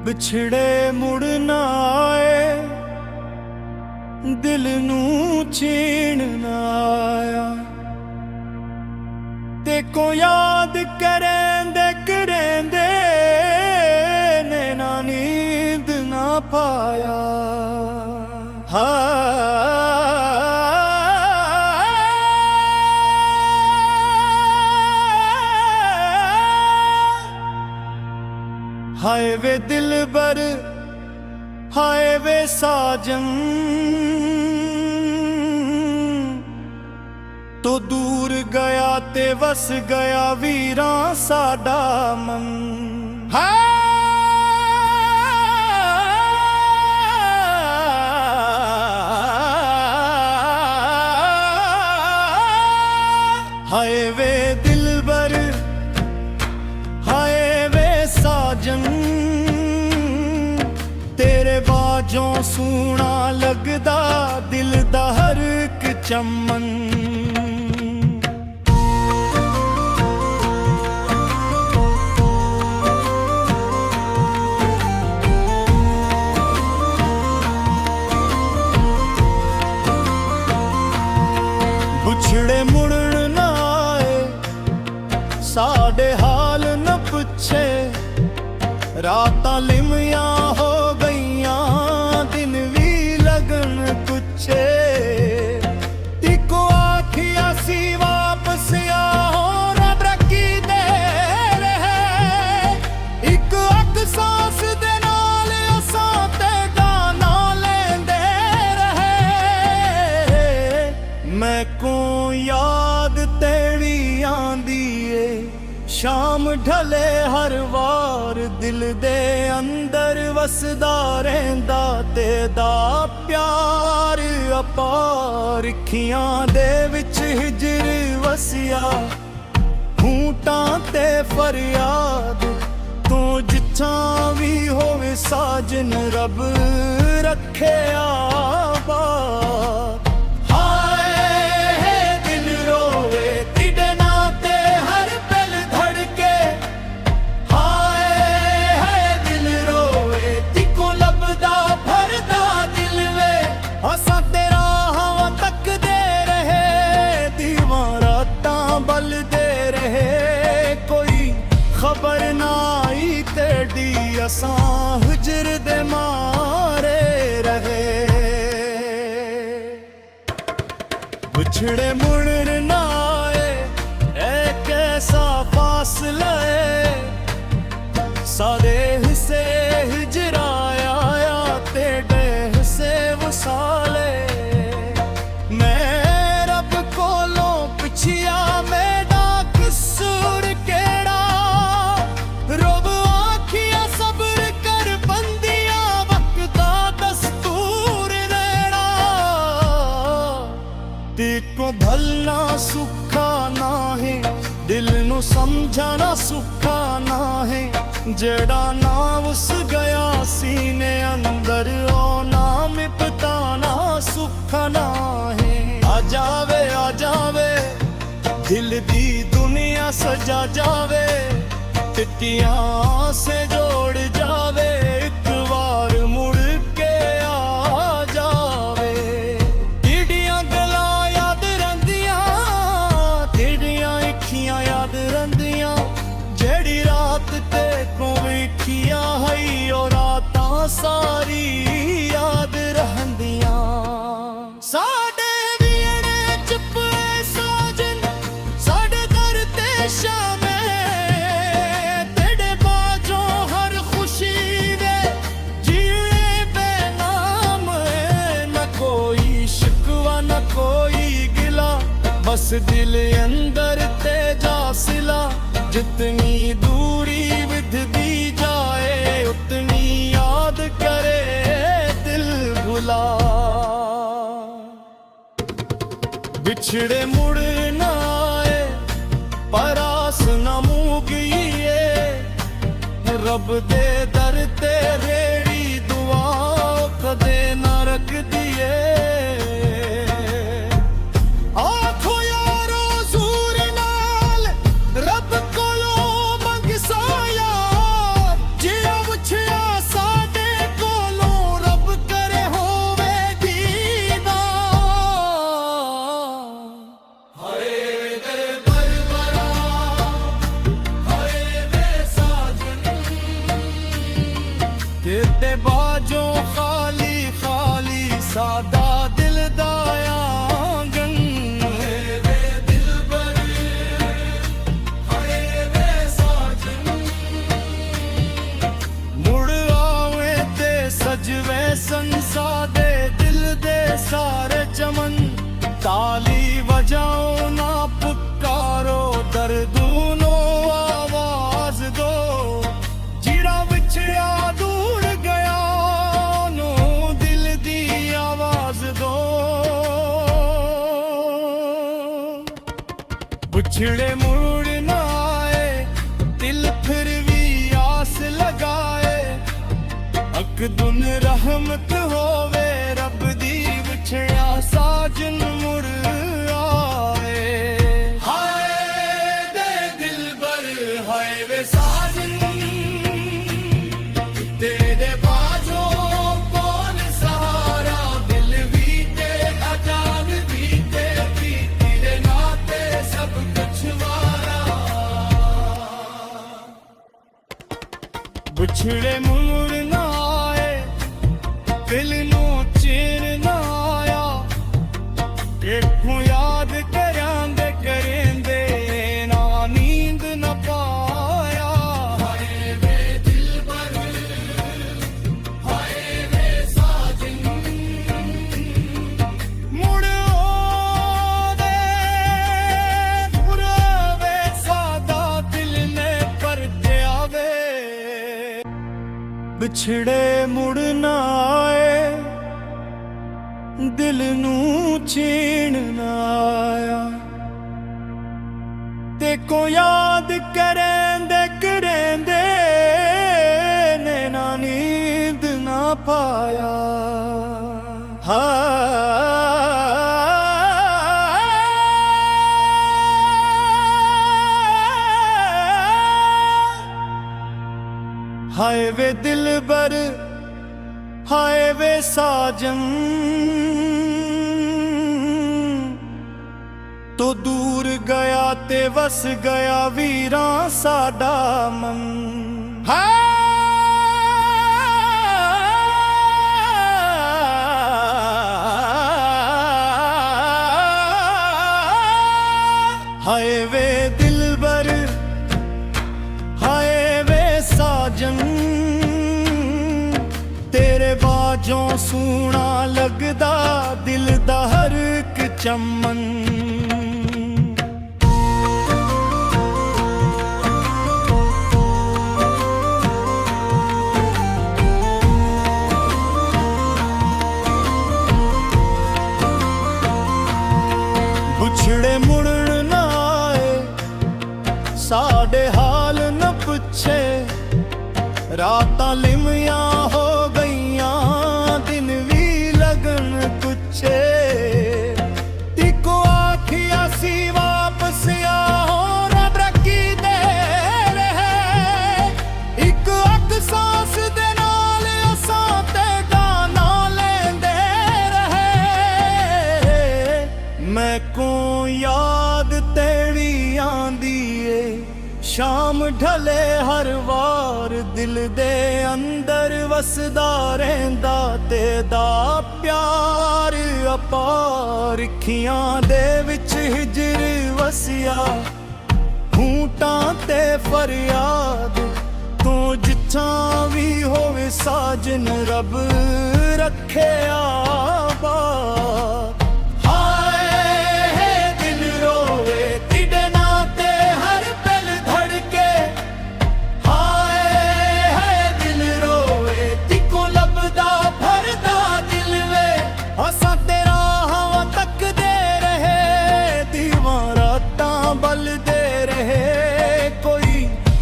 ਵਿਛੜੇ ਮੁੜ ਨਾ ਆਏ, ਦਿਲ ਨੂੰ ਚੀਣ ਨਾ ਆਇਆ। ਤੇ ਕੋ ਯਾਦ ਕਰੇਂਦੇ ਕਰੇਂਦੇ ਨੈਣਾ ਨੀਂਦ ਨਾ ਪਾਇਆ। हाय वे दिलबर, हाय वे साजन, तो दूर गया ते वस गया वीरा साडा मन। हाय वे दिलबर, हाय वे साजन, तेरे बाजों सूना लगदा दिल दा हर एक चमन। ਵਿਛੜੇ ਮੁੜਨ ਨਾ ਆਏ, ਸਾਡੇ ਹਾਲ ਨਾ ਪੁੱਛੇ। ਰਾਤਾਂ ਲਿਮੀਆਂ ਹੋ ਗਈਆਂ, ਦਿਨ ਵੀ ਲਗਨ ਕੁੱਛੇ। ਇੱਕੋ ਆਖਿਆ ਸੀ ਵਾਪਸ ਆਓ, ਰੱਬ ਰੱਖੀ ਦੇ ਰਹੇ। ਇੱਕ ਅੱਖ ਸਾਂਸ ਦੇ ਨਾਲ ਅਸਾਂ ਤੇ ਗਾਣਾ ਲੈਂਦੇ ਰਹੇ। ਮੈਂ ਕੋ याद तेरी आंदी ए, शाम ढले हर वार दिल दे अंदर वसदा रहिंदा तेदा प्यार अपार। अखियां दे विच हिजर वसिया, होंटां ते फरियाद तू जिथां भी होवे साजन रब रखे आबाद। खबर ना आई तेरी, असां हुजर दे मारे रहे। विछड़े मुड़ ना आए, ऐ कैसा फासला है। सारे हिस्से हिजराया तेरे हिस्से वसाले। मैं रब कोलों पिछिया मेरा कसूर केड़ा। रब आखिया सब्र कर बंदिया, वक्त दा दस्तूर देना। तेको भलना सुखा ना है, दिल नू समझना सुखा ना है। जेड़ा नाम उस गया सीने अंदर, ओ नाम पताना सुखा ना है। आ जावे दिल दी दुनिया सजा जावे। तिटियां से जोड़ जावे, एक बार मुड़ के आ जावे। तेरियां गलां याद रंदियां, तेरियां अखियां याद रंदियां। जेड़ी रात ते को वेखियां हई, ओ रातां सारी याद रहंदियां। साडे वीणे चुप साजन, साडे दर ते शाम। बस दिल अंदर तेजा सिला, जितनी दूरी विधदी जाए उतनी याद करे दिल भुला। बिछड़े मुड़ ना आए, पर आस न मूगिए। रब दे दर ते रेड़ी दुआ कदे न रख दिए। रब कोलों मंग साया, जिया मुछिया ਤੇ ਬਾਜੋਂ ਖਾਲੀ ਖਾਲੀ ਸਾਦਾ ਦਿਲ ਦਾ ਆਂਗਨ ਹਾਏ ਵੇ ਦਿਲਬਰ ਹਾਏ ਵੇ ਸਾਜਨ ਮੁੜ ਆਵੇ ਤੇ ਸਜਵੇ ਸੰਸਾ ਦੇ ਦਿਲ ਦੇ ਸਾਰੇ ਚਮਨ ਤਾਲੀ ਵਜਾਓ ਨਾ ਪੁਕਾਰੋ ਦਰਦੂ ਨੂੰ ਆਵਾਜ਼ ਦੋ ਜਿਹੜਾ ਵਿਛੜਿਆ ਦੂਰ ਗਿਆ ਨੂੰ ਦਿਲ ਦੀ ਆਵਾਜ਼ ਦੋ ਵਿਛੜੇ ਮੁੜ ਨਾ ਆਏ ਦਿਲ ਫਿਰ ਵੀ ਆਸ ਲਗਾਏ ਅਕ ਦੁਨ ਰਹਿਮਤ ਹੋਵੇ ਰੱਬ ਦੀ ਵਿਛੜਿਆ ਸਾਜਨ ਮੁੜ ਆਏ ਹਾਏ ਦੇ ਦਿਲਬਰ ਹਾਏ ਵੇ ਸਾਜਨ ਤੇਰੇ ਬਾਝੋਂ ਕੌਣ ਸਹਾਰਾ ਦਿਲ ਵੀ ਤੇ ਅਜਾਨ ਵੀ ਤੇ ਪ੍ਰੀਤੀ ਦੇ ਨਾਤੇ ਸਭ ਕੁਛ ਵਾਰਾ ਵਿਛੜੇ ਮੁੜ ਨਾ ਆਏ ਦਿਲ ਨੂੰ ਚੈਨ ਨਾ ਆਇਆ ਦੇਖੋ ਯਾਦ ਕਰਾਂਦੇ ਕਰੇਂਦੇ ਨਾ ਨੀਂਦ ਨਾ ਪਾਇਆ ਹਾਏ ਵੇ ਦਿਲਬਰ ਹਾਏ ਵੇ ਸਾਜਨ ਮੁੜ ਆਵੇ ਮੁੜਾਵੇ ਸਾਦਾ ਦਿਲ ਨੇ ਪਰਤਿਆ ਵੇ ਵਿਛੜੇ ਮੁੜ ਨਾ ਆਏ ਦਿਲ ਨੂੰ ਚੈਨ ਨਾ ਆਇਆ ਤੇ ਕੋ ਯਾਦ ਕਰੇਂਦੇ ਕਰੇਂਦੇ ਨੇ ਨਾ ਨੀਂਦ ਨਾ ਪਾਇਆ ਹਾਏ ਵੇ ਦਿਲਬਰ ਹਾਏ ਵੇ ਸਾਜਨ ਤੋ ਦੂਰ ਗਿਆ ਤੇ ਵਸ ਗਿਆ ਵੀਰਾਂ ਸਾਡਾ ਮਨ ਹਾਏ ਵੇ ਦਿਲਬਰ ਹਾਏ ਵੇ ਸਾਜਨ ਤੇਰੇ ਬਾਝੋਂ ਸੋਹਣਾ ਲੱਗਦਾ ਦਿਲ ਦਾ ਹਰ ਇੱਕ ਚਮਨ ਵਿਛੜੇ ਮੁੜਨ ਨਾ ਆਏ ਸਾਡੇ ਹਾਲ ਨ ਪੁੱਛੇ ਰਾਤਾਂ ਲਿਮੀਆਂ ਹੋ ਗਈਆਂ ਦਿਨ ਵੀ ਲਗਨ ਕੁਛੇ ਤਿਕੋ ਆਖਿਆ ਸੀ ਵਾਪਸ ਆਓ ਰੱਬ ਰੱਖੀ ਦੇ ਰਹੇ ਇੱਕ ਅੱਖ ਸਾਸ ਦੇ ਨਾਲ ਅਸਾਂ ਤੇ ਗਾਣਾ ਲੈਂਦੇ ਰਹੇ ਮੈਂ ਕੋ ਯਾਦ ਤੇਰੀ ਆਂਦੀ ਏ ਸ਼ਾਮ ਢਲੇ ਹਰ ਵਾਰ ਦਿਲ ਦੇ ਅੰਦਰ ਵਸਦਾ ਰਹਿੰਦਾ ਤੇ ਦਾ ਪਿਆਰ ਅਪਾਰ ਅੱਖੀਆਂ ਦੇ ਵਿੱਚ ਹਿਜਰ ਵਸਿਆ ਹੂਟਾਂ ਤੇ ਫਰਿਆਦ ਤੂੰ ਜਿੱਥਾਂ ਵੀ ਹੋਵੇ ਸਾਜਨ ਰੱਬ ਰੱਖਿਆ ਬਾਤ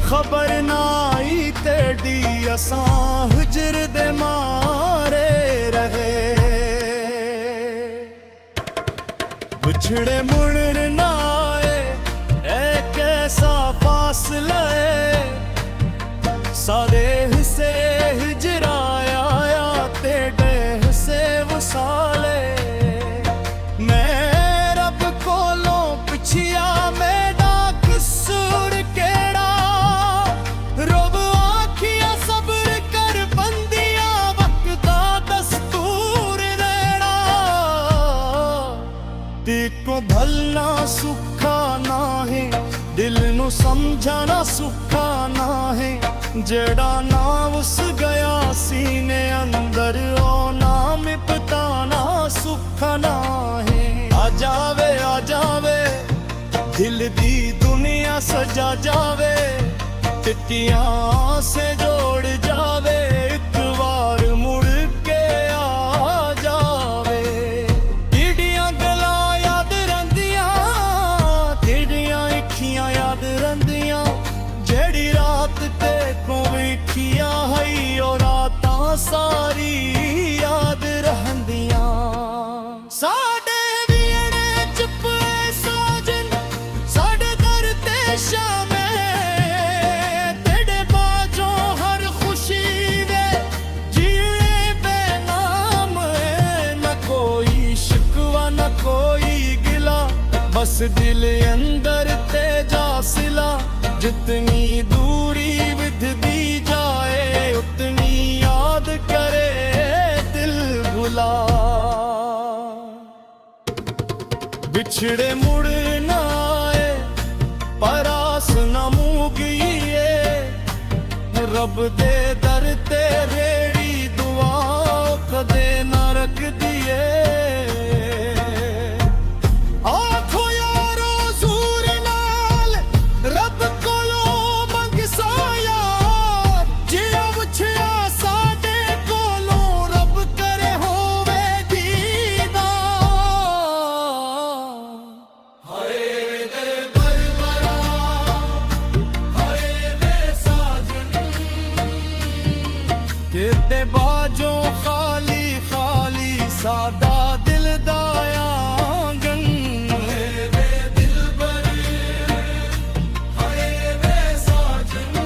ਖਬਰ ਨਾ ਆਈ ਤੇਰੀ ਅਸਾਂ ਹਿਜਰ ਦੇ ਮਾਰੇ ਰਹੇ ਵਿਛੜੇ ਮੁੜਨ ਨਾ ਆਏ ਐ ਕੈਸਾ ਫਾਸਲਾ ਏ ਸਾਰੇ ਹਿੱਸੇ ਹਿਜਰਾਇਆ ਤੇਰੇ ਹਿੱਸੇ ਵਸਾਲੇ ਮੈਂ ਰੱਬ ਕੋਲੋਂ ਪਿਛਿਆ ਮੇਰਾ ਕਸੂਰ ਕਿਹੜਾ ਰਬ ਆਖਿਆ ਸਬਰ ਕਰ ਬੰਦੀ समझा ना सुखा ना है जेड़ा नाम उस गया सीने अंदर ओ नाम पता ना सुखा ना है आ जावे दिल दी दुनिया सजा जावे चिट्ठियां से जोड़ जावे एक बार मुड़ के आ जावे तेरियां गल्लां याद रहिंदियां तेरियां अखियां याद रहिंदियां जेड़ी रात ते को वेखियां हई ओ रातां सारी याद रहिंदियां साडे वीणे चुप साजन साडे दर ते शाम बस दिल अंदर तेजा सिला जितनी दूरी विधदी जाए उतनी याद करे दिल भुला बिछड़े मुड़ ना आए परास न मूगिए रब दे दर ते रेड़ी दुआ कदे न रख दिए तेरे बाजों खाली खाली सादा दिल दाया आंगन वे दिलबर हाय वे साजन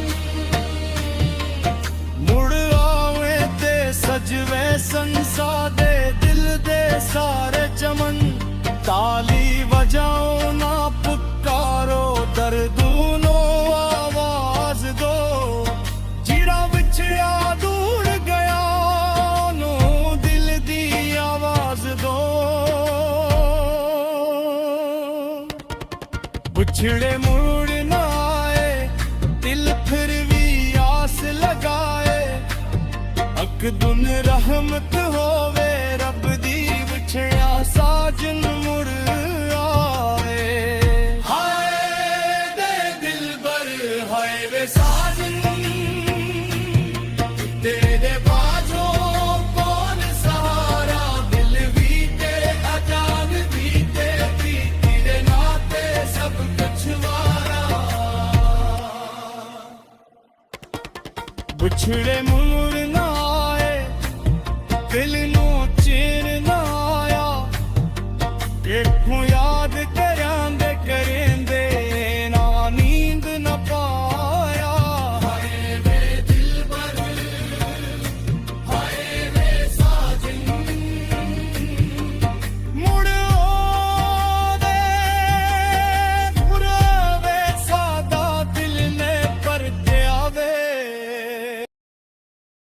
मुड़ आवे ते सजवे संसा दे दिल दे सारे चमन ताली बजाओ ना पुकारो दर्दू नो आवाज दो जीरा विछया बिछड़े मुड़ ना आए दिल फिर भी आस लगाए अक दुन रहमत होवे रब दी बिछड़ा साजन मुड़ आए हाय दे दिलबर हाय वे साजन तेरे बाजों कौन सहारा दिल भी ते अजान भी ते तेरे नाते सब बिछड़े मुड़ ना आए दिल